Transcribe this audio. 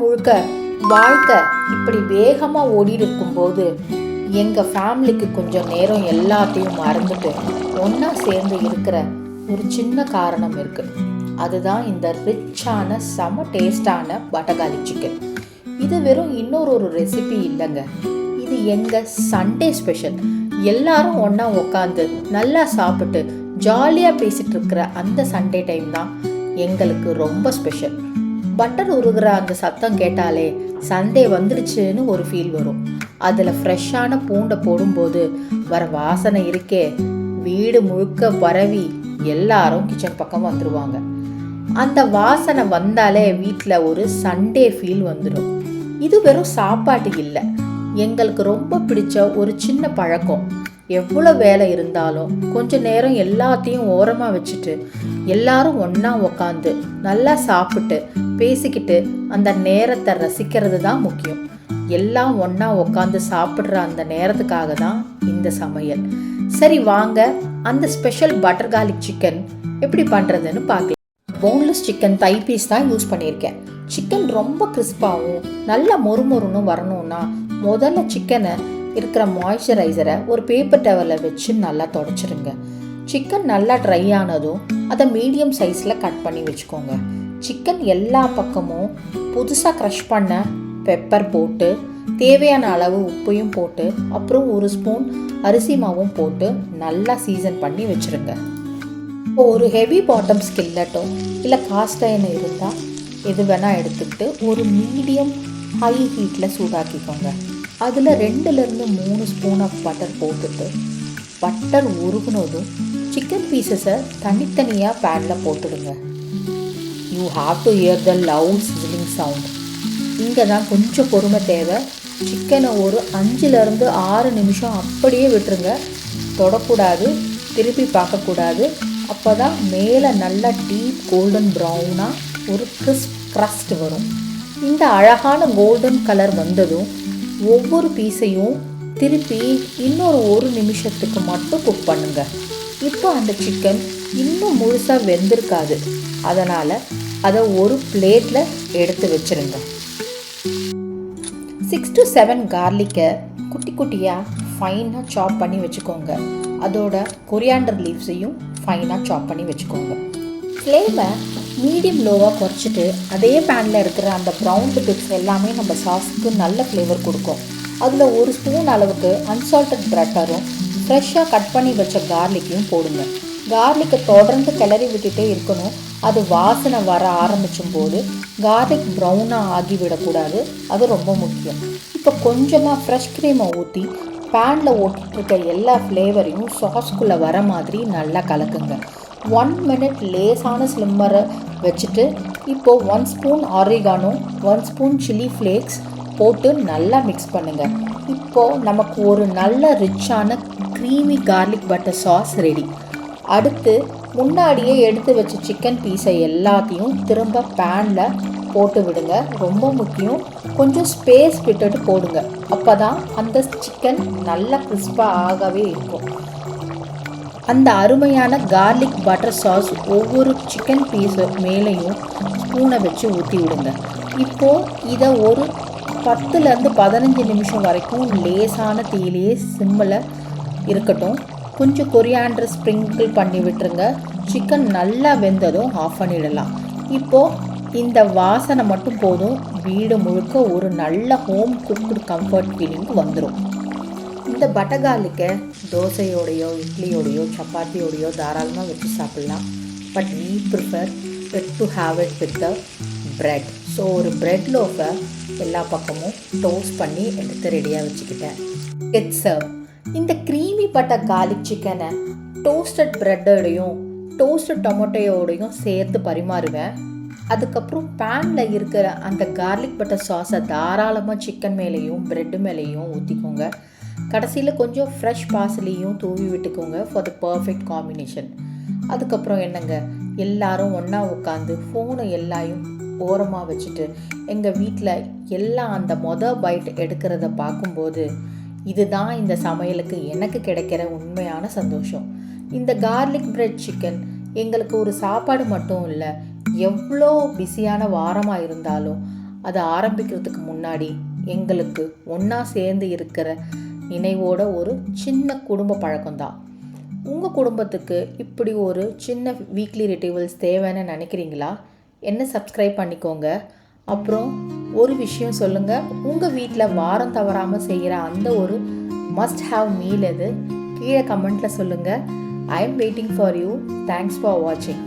முழுக்க வாழ்க்கை இப்படி வேகமாக ஓடிட்டு இருக்கும்போது எங்கள் ஃபேமிலிக்கு கொஞ்சம் நேரம் எல்லாத்தையும் மறந்துட்டு ஒன்றா சேர்ந்து இருக்கிற ஒரு சின்ன காரணம் இருக்குது. அதுதான் இந்த ரிச்சான செம டேஸ்டான பட்டர்காலி சிக்கன். இது வெறும் இன்னொரு ரெசிபி இல்லைங்க, இது எங்கள் சண்டே ஸ்பெஷல். எல்லாரும் ஒன்றா உக்காந்து நல்லா சாப்பிட்டு ஜாலியாக பேசிகிட்டு இருக்கிற அந்த சண்டே டைம் தான் எங்களுக்கு ரொம்ப ஸ்பெஷல். பட்டர் உருகிற அந்த சத்தம் கேட்டாலே சண்டே வந்துடுச்சுன்னு ஒரு ஃபீல் வரும். அதில் ஃப்ரெஷ்ஷான பூண்டை போடும்போது வர வாசனை இருக்கே, வீடு முழுக்க பரவி எல்லாரும் கிச்சன் பக்கம் வந்துடுவாங்க. அந்த வாசனை வந்தாலே வீட்டில் ஒரு சண்டே ஃபீல் வந்துடும். இது வெறும் சாப்பாட்டு இல்லை, எங்களுக்கு ரொம்ப பிடிச்ச ஒரு சின்ன பழக்கம். எவ்வளோ வேலை இருந்தாலும் கொஞ்ச நேரம் எல்லாத்தையும் ஓரமாக வச்சுட்டு எல்லாரும் ஒன்றா உக்காந்து நல்லா சாப்பிட்டு பேசிக்கிட்டு அந்த நேரத்தை ரசிக்கிறது தான் முக்கியம். எல்லாம் ஒன்றா உக்காந்து சாப்பிட்ற அந்த நேரத்துக்காக தான் இந்த சமையல். சரி வாங்க, அந்த ஸ்பெஷல் பட்டர் கார்லிக் சிக்கன் எப்படி பண்ணுறதுன்னு பார்க்கலாம். போன்லெஸ் சிக்கன் தை பீஸ் தான் யூஸ் பண்ணியிருக்கேன். சிக்கன் ரொம்ப கிறிஸ்பாகவும் நல்லா மொறுமொறுன்னு வரணும்னா முதல்ல சிக்கனை இருக்கிற மாய்ஸ்சரைசரை ஒரு பேப்பர் டவலில் வச்சு நல்லா தொடச்சிருங்க. சிக்கன் நல்லா ட்ரை ஆனதும் அதை மீடியம் சைஸில் கட் பண்ணி வச்சுக்கோங்க. சிக்கன் எல்லா பக்கமும் புதுசாக க்ரஷ் பண்ண பெப்பர் போட்டு தேவையான அளவு உப்பையும் போட்டு அப்புறம் ஒரு ஸ்பூன் அரிசி மாவும் போட்டு நல்லா சீசன் பண்ணி வச்சுருங்க. இப்போ ஒரு ஹெவி பாட்டம் ஸ்கில்லட்டோ இல்லை காஸ்ட் அயர்ன் இருந்தால் எது வேணால் எடுத்துக்கிட்டு ஒரு மீடியம் ஹை ஹீட்டில் சூடாக்கிக்கோங்க. அதில் 2-3 ஸ்பூன் ஆஃப் பட்டர் போட்டுட்டு பட்டர் உருகுனதும் சிக்கன் பீசஸை தனித்தனியாக பேனில் போட்டுடுங்க. You have to hear the loud sizzling sound. இங்கே தான் கொஞ்சம் பொறுமை தேவை. சிக்கனை ஒரு 5-6 நிமிஷம் அப்படியே விட்டுருங்க. தொடக்கூடாது, திருப்பி பார்க்கக்கூடாது. அப்போ தான் மேலே நல்லா டீப் கோல்டன் ப்ரௌனாக ஒரு க்ரஸ்ட் வரும். இந்த அழகான கோல்டன் கலர் வந்ததும் ஒவ்வொரு பீஸையும் திருப்பி இன்னொரு 1 நிமிஷத்துக்கு மட்டும் குக் பண்ணுங்க. இப்போ அந்த சிக்கன் இன்னும் முழுசாக வெந்திருக்காது, அதனால் அதை ஒரு பிளேட்டில் எடுத்து வச்சுருங்க. 6 to 7 கார்லிக்கை குட்டி குட்டியாக ஃபைனாக சாப் பண்ணி வச்சுக்கோங்க. அதோட கொரியாண்டர் லீவ்ஸையும் ஃபைனாக சாப் பண்ணி வச்சுக்கோங்க. ஃப்ளேமை மீடியம் லோவாக குறைச்சிட்டு அதே பேனில் இருக்கிற அந்த ப்ரௌன் பிட்ஸ் எல்லாமே நம்ம சாஸுக்கு நல்ல ஃப்ளேவர் கொடுக்கும். அதில் 1 ஸ்பூன் அளவுக்கு அன்சால்டட் பட்டரும் ஃப்ரெஷ்ஷாக கட் பண்ணி வச்ச கார்லிக்கையும் போடுங்க. கார்லிக்கை தொடர்ந்து கிளறி விட்டுட்டே இருக்கணும். அது வாசனை வர ஆரம்பிச்சும் போது கார்லிக் ப்ரௌனாக ஆகிவிடக்கூடாது, அது ரொம்ப முக்கியம். இப்போ கொஞ்சமாக ஃப்ரெஷ் க்ரீமை ஊற்றி பேனில் ஓட்டிகிட்ருக்க எல்லா ஃப்ளேவரையும் சாஸ்குள்ளே வர மாதிரி நல்லா கலக்குங்க. 1 மினிட் லேசான ஸ்லிம்மரை வச்சுட்டு இப்போது 1 spoon oregano 1 spoon chilli flakes போட்டு நல்லா மிக்ஸ் பண்ணுங்கள். இப்போது நமக்கு ஒரு நல்ல ரிச்சான creamy garlic butter sauce ready. அடுத்து முன்னாடியே எடுத்து வச்ச சிக்கன் பீஸை எல்லாத்தையும் திரும்ப பேனில் போட்டு விடுங்க. ரொம்ப முக்கியம், கொஞ்சம் ஸ்பேஸ் விட்டுட்டு போடுங்க. அப்போ தான் அந்த சிக்கன் நல்லா கிறிஸ்பாக ஆகவே இருக்கும். அந்த அருமையான கார்லிக் பட்டர் சாஸ் ஒவ்வொரு சிக்கன் பீஸு மேலேயும் ஸ்பூனை வச்சு ஊற்றி விடுங்க. இப்போது இதை ஒரு 10-15 நிமிஷம் வரைக்கும் லேசான தீயிலேயே சிம்மில் இருக்கட்டும். கொஞ்சம் கொரியாண்டர் ஸ்ப்ரிங்கிள் பண்ணி விட்டுருங்க. சிக்கன் நல்லா வெந்ததும் ஆஃப் பண்ணிடலாம். இப்போது இந்த வாசனை மட்டும் போதும், வீடு முழுக்க ஒரு நல்ல ஹோம் குக்டு கம்ஃபர்ட் ஃபீலிங் வந்துடும். இந்த பட்டர் கார்லிக்கை தோசையோடையோ இட்லியோடையோ சப்பாத்தியோடையோ தாராளமாக வச்சு சாப்பிட்லாம். But we prefer to have it with the bread. So ஒரு பிரெட் லோஃபை எல்லா பக்கமும் டோஸ்ட் பண்ணி எடுத்து ரெடியாக வச்சுக்கிட்டேன். Get serve. இந்த க்ரீமி பட்டர் கார்லிக் சிக்கனை டோஸ்டட் ப்ரெட்டோடையும் டோஸ்டட் டொமேட்டோயோடையும் சேர்த்து பரிமாறுவேன். அதுக்கப்புறம் பேனில் இருக்கிற அந்த கார்லிக் பட்டர் சாஸை தாராளமாக சிக்கன் மேலேயும் ப்ரெட்டு மேலேயும் ஊற்றிக்கோங்க. கடைசியில் கொஞ்சம் ஃப்ரெஷ் பாசிலையும் தூவி விட்டுக்கோங்க ஃபார் த பர்ஃபெக்ட் காம்பினேஷன். அதுக்கப்புறம் என்னங்க, எல்லாரும் ஒன்றா உட்காந்து ஃபோனை எல்லாயும் ஓரமாக வச்சுட்டு எங்கள் வீட்டில் எல்லாம் அந்த பைட் எடுக்கிறத பார்க்கும்போது இதுதான் இந்த சமையலுக்கு எனக்கு கிடைக்கிற உண்மையான சந்தோஷம். இந்த கார்லிக் பிரெட் சிக்கன் எங்களுக்கு ஒரு சாப்பாடு மட்டும் இல்லை, எவ்வளோ பிஸியான வாரமாக இருந்தாலும் அது ஆரம்பிக்கிறதுக்கு முன்னாடி எங்களுக்கு ஒன்றா சேர்ந்து இருக்கிற நினைவோட ஒரு சின்ன குடும்ப பழக்கம்தான். உங்கள் குடும்பத்துக்கு இப்படி ஒரு சின்ன வீக்லி ரிட்ரீவல்ஸ் தேவைன்னு நினைக்கிறீங்களா? என்ன சப்ஸ்கிரைப் பண்ணிக்கோங்க. அப்புறம் ஒரு விஷயம் சொல்லுங்கள், உங்கள் வீட்டில் வாரம் தவறாமல் செய்கிற அந்த ஒரு மஸ்ட் ஹாவ் மீல் எது? கீழே கமெண்ட்டில் சொல்லுங்கள். I am waiting for you. Thanks for வாட்சிங்.